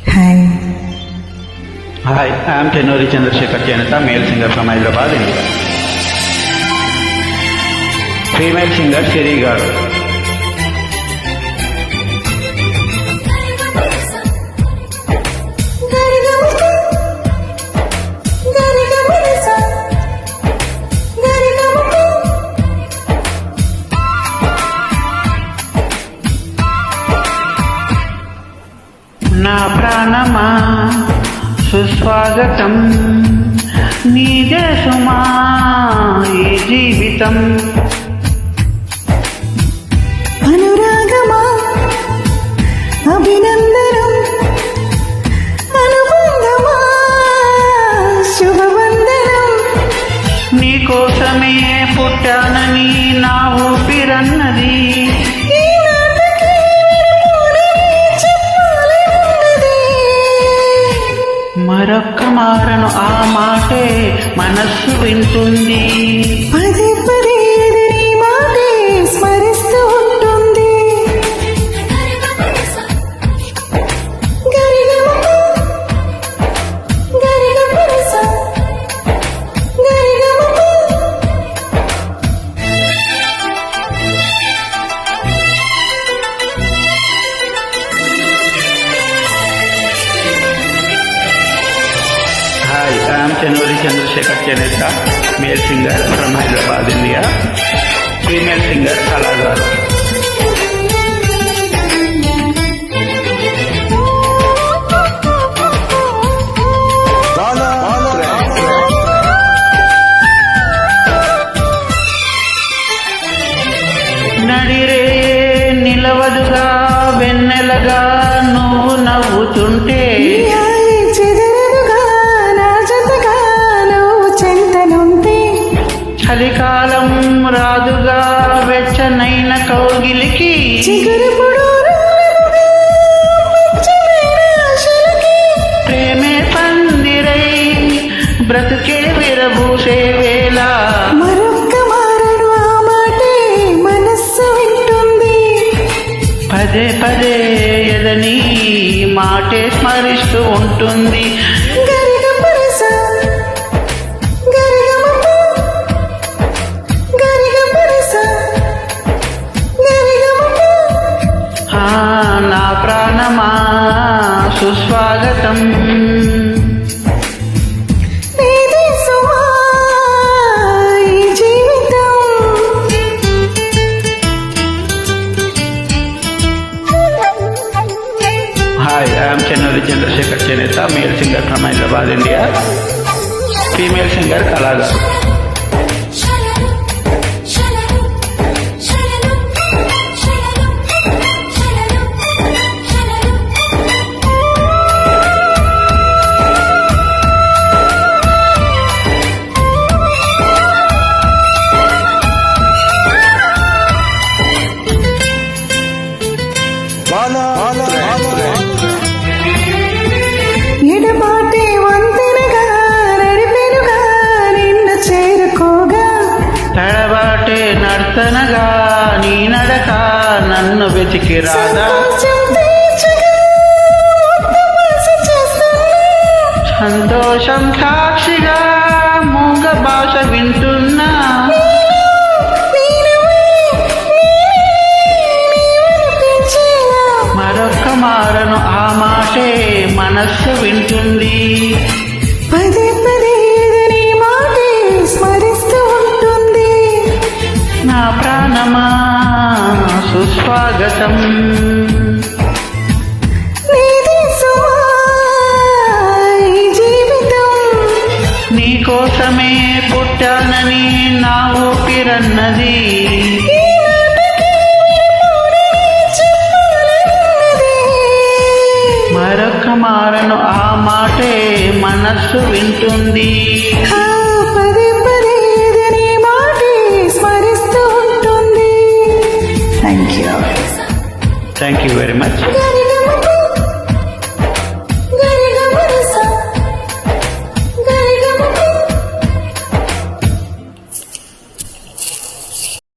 Hi, I am Tenori Chandrasekhar Janata, male singer from Hyderabad, India. Female singer Siri Garu. నా ప్రాణమా సుస్వాగతం, నీదే సుమా ఈ జీవితం. అనురాగమా అభినందనం, అనుబంధమా శుభవందనం. నీకోసమే పుట్టానని నా ఊపిరన్నది, మరొక్క మారను ఆ మాటే మనస్సు వింటుంది. పదే పదే నీ మాటే స్మరిస్తూ ఉంటుంది. Hi, I am Tenori Chandrasekhar Janata, male singer from Hyderabad, India. Female singer Kala Garu. నడిరే నిలవదుగా వెన్నెలగా నువ్వు నవ్వుతుంటే, చలికాలం రాదుగా వెచ్చనైన కౌగిలికి, ప్రేమే పందిరై బ్రతుకే విరబూసే వేళ, మరొక్క మారడు ఆ మాటే మనస్సు వింటుంది. పదే పదే ఎదని మాటే స్మరిస్తూ ఉంటుంది. నా ప్రాణమా సుస్వాగతం, నీదే సుమా ఈ జీవితం. Hi, I am Tenori Chandrasekhar Janata, male singer from Hyderabad, India. Female singer Kala Garu. ఎడబాటే వంతెనగా నడిపెనుగా నిన్ను చేరుకోగా, తడబాటే నర్తనగా నీ నడక నన్ను వెతికి రాదా, సంతోషం సాక్షిగా మూగ భాష వింటున్నా, మరొక్క మారను ఆ మాటే మనస్సు వింటుంది. పదే పదే నీ మాటే స్మరిస్తూ ఉంటుంది. నా ప్రాణమా సుస్వాగతం, నీదే సుమా ఈ జీవితం. నీకోసమే పుట్టానని నా ఊపిరన్నది, మరొక్క మారను ఆ మాటే మనస్సు వింటుంది. పదే పదే నీ మాటే స్మరిస్తూ ఉంటుంది. Thank you very much.